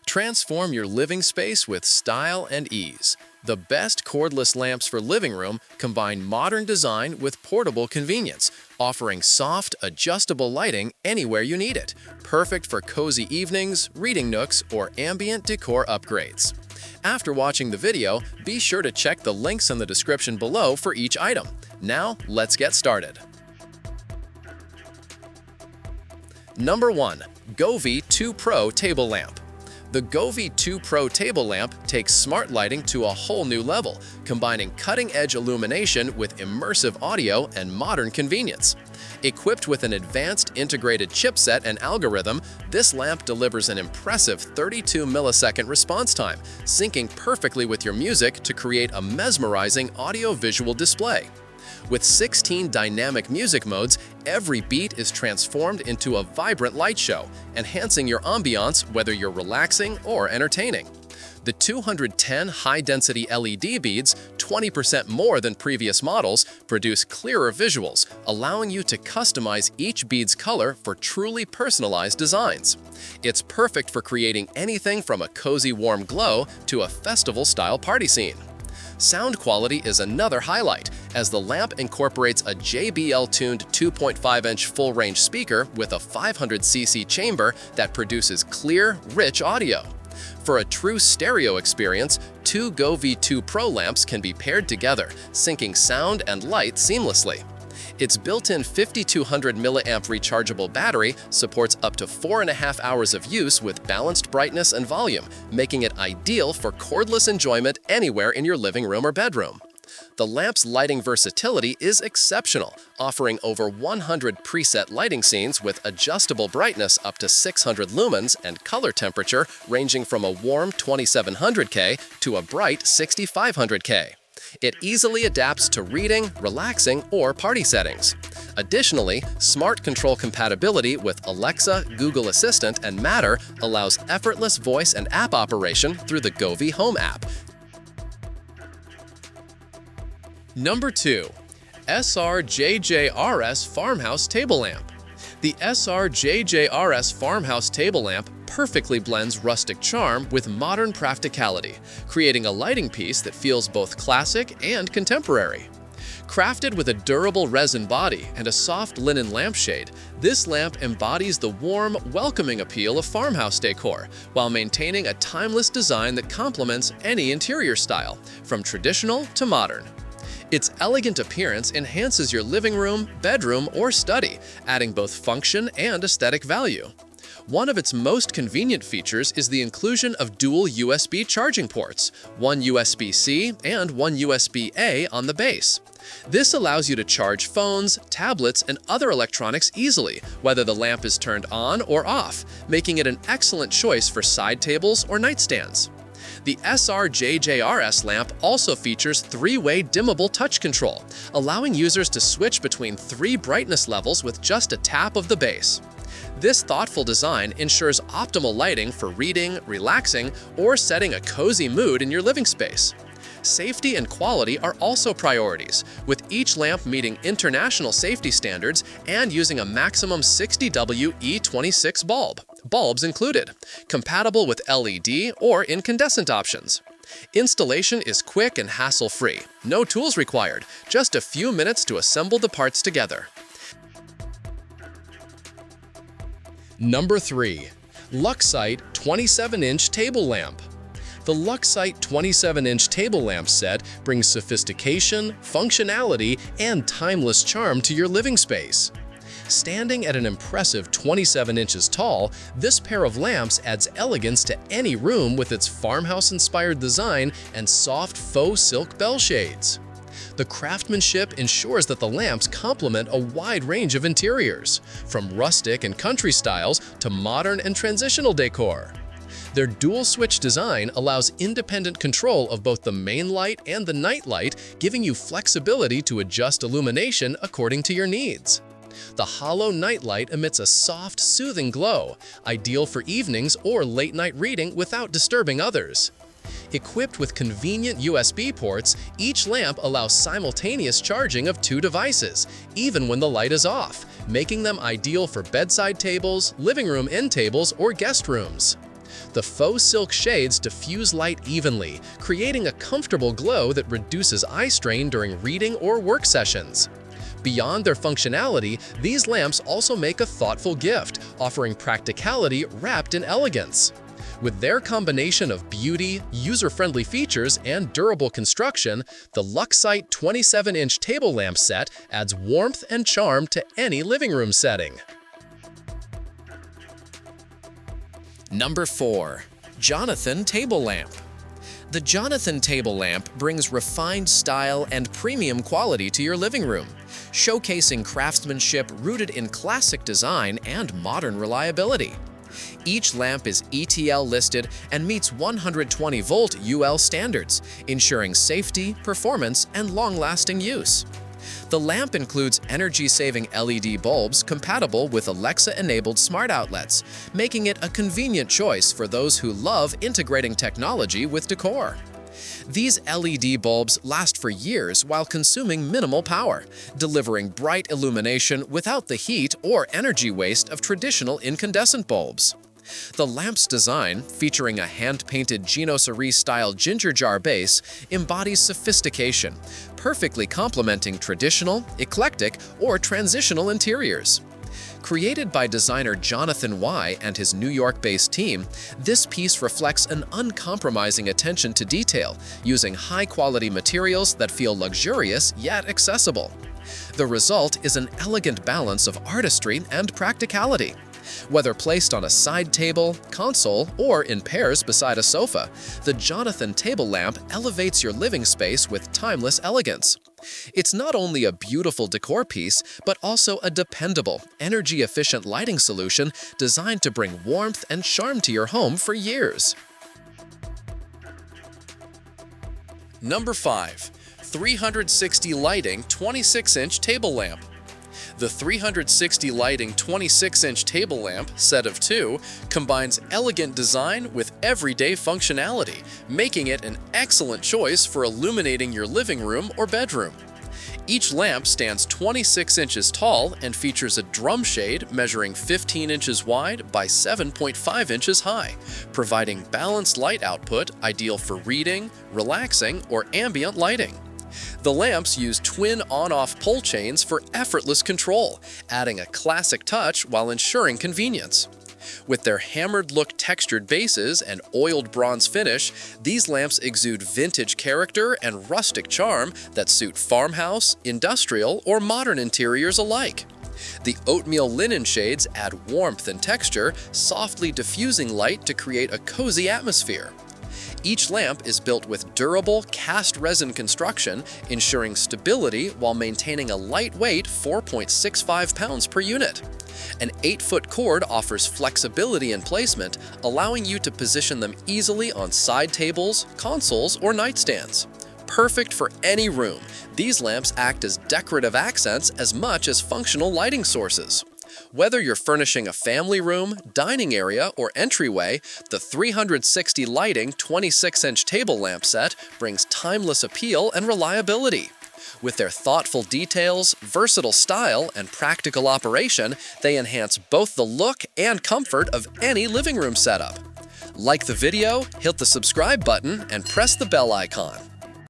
Transform your living space with style and ease. The best cordless lamps for living room combine modern design with portable convenience, offering soft, adjustable lighting anywhere you need it. Perfect for cozy evenings, reading nooks, or ambient decor upgrades. After watching the video, be sure to check the links in the description below for each item. Now, let's get started. Number 1. Govee 2 Pro Table Lamp. The Govee 2 Pro table lamp takes smart lighting to a whole new level, combining cutting-edge illumination with immersive audio and modern convenience. Equipped with an advanced integrated chipset and algorithm, this lamp delivers an impressive 32-millisecond response time, syncing perfectly with your music to create a mesmerizing audio-visual display. With 16 dynamic music modes, every beat is transformed into a vibrant light show, enhancing your ambiance whether you're relaxing or entertaining. The 210 high-density LED beads, 20% more than previous models, produce clearer visuals, allowing you to customize each bead's color for truly personalized designs. It's perfect for creating anything from a cozy warm glow to a festival-style party scene. Sound quality is another highlight, as the lamp incorporates a JBL-tuned 2.5-inch full-range speaker with a 500cc chamber that produces clear, rich audio. For a true stereo experience, two Govee 2 Pro lamps can be paired together, syncing sound and light seamlessly. Its built-in 5200 mAh rechargeable battery supports up to 4.5 hours of use with balanced brightness and volume, making it ideal for cordless enjoyment anywhere in your living room or bedroom. The lamp's lighting versatility is exceptional, offering over 100 preset lighting scenes with adjustable brightness up to 600 lumens and color temperature ranging from a warm 2700K to a bright 6500K. It easily adapts to reading, relaxing, or party settings. Additionally, smart control compatibility with Alexa, Google Assistant, and Matter allows effortless voice and app operation through the Govee Home app. Number 2. SRJJRS Farmhouse Table Lamp. The SRJJRS Farmhouse Table Lamp perfectly blends rustic charm with modern practicality, creating a lighting piece that feels both classic and contemporary. Crafted with a durable resin body and a soft linen lampshade, this lamp embodies the warm, welcoming appeal of farmhouse decor, while maintaining a timeless design that complements any interior style, from traditional to modern. Its elegant appearance enhances your living room, bedroom, or study, adding both function and aesthetic value. One of its most convenient features is the inclusion of dual USB charging ports, one USB-C and one USB-A on the base. This allows you to charge phones, tablets, and other electronics easily, whether the lamp is turned on or off, making it an excellent choice for side tables or nightstands. The SRJJRS lamp also features 3-way dimmable touch control, allowing users to switch between 3 brightness levels with just a tap of the base. This thoughtful design ensures optimal lighting for reading, relaxing, or setting a cozy mood in your living space. Safety and quality are also priorities, with each lamp meeting international safety standards and using a maximum 60W E26 bulbs included, compatible with LED or incandescent options. Installation is quick and hassle-free, no tools required, just a few minutes to assemble the parts together. Number 3. LuxSight 27-inch Table Lamp. The LuxSight 27-inch table lamp set brings sophistication, functionality, and timeless charm to your living space. Standing at an impressive 27 inches tall, this pair of lamps adds elegance to any room with its farmhouse-inspired design and soft faux silk bell shades. The craftsmanship ensures that the lamps complement a wide range of interiors, from rustic and country styles to modern and transitional decor. Their dual-switch design allows independent control of both the main light and the night light, giving you flexibility to adjust illumination according to your needs. The hollow nightlight emits a soft, soothing glow, ideal for evenings or late-night reading without disturbing others. Equipped with convenient USB ports, each lamp allows simultaneous charging of 2 devices, even when the light is off, making them ideal for bedside tables, living room end tables, or guest rooms. The faux silk shades diffuse light evenly, creating a comfortable glow that reduces eye strain during reading or work sessions. Beyond their functionality, these lamps also make a thoughtful gift, offering practicality wrapped in elegance. With their combination of beauty, user-friendly features, and durable construction, the LuxSight 27-inch table lamp set adds warmth and charm to any living room setting. Number 4. Jonathan Table Lamp. The Jonathan Table Lamp brings refined style and premium quality to your living room, showcasing craftsmanship rooted in classic design and modern reliability. Each lamp is ETL listed and meets 120-volt UL standards, ensuring safety, performance, and long-lasting use. The lamp includes energy-saving LED bulbs compatible with Alexa-enabled smart outlets, making it a convenient choice for those who love integrating technology with decor. These LED bulbs last for years while consuming minimal power, delivering bright illumination without the heat or energy waste of traditional incandescent bulbs. The lamp's design, featuring a hand-painted Gino-Cerise-style ginger jar base, embodies sophistication, perfectly complementing traditional, eclectic, or transitional interiors. Created by designer Jonathan Y. and his New York-based team, this piece reflects an uncompromising attention to detail, using high-quality materials that feel luxurious yet accessible. The result is an elegant balance of artistry and practicality. Whether placed on a side table, console, or in pairs beside a sofa, the Jonathan Table Lamp elevates your living space with timeless elegance. It's not only a beautiful decor piece, but also a dependable, energy-efficient lighting solution designed to bring warmth and charm to your home for years. Number 5. 360 Lighting 26-inch Table Lamp. The 360 Lighting 26-inch table lamp, set of 2, combines elegant design with everyday functionality, making it an excellent choice for illuminating your living room or bedroom. Each lamp stands 26 inches tall and features a drum shade measuring 15 inches wide by 7.5 inches high, providing balanced light output ideal for reading, relaxing, or ambient lighting. The lamps use twin on-off pole chains for effortless control, adding a classic touch while ensuring convenience. With their hammered-look textured bases and oiled bronze finish, these lamps exude vintage character and rustic charm that suit farmhouse, industrial, or modern interiors alike. The oatmeal linen shades add warmth and texture, softly diffusing light to create a cozy atmosphere. Each lamp is built with durable cast resin construction, ensuring stability while maintaining a lightweight 4.65 pounds per unit. An 8-foot cord offers flexibility in placement, allowing you to position them easily on side tables, consoles, or nightstands. Perfect for any room, these lamps act as decorative accents as much as functional lighting sources. Whether you're furnishing a family room, dining area, or entryway, the 360 Lighting 26-inch table lamp set brings timeless appeal and reliability. With their thoughtful details, versatile style, and practical operation, they enhance both the look and comfort of any living room setup. Like the video, hit the subscribe button, and press the bell icon.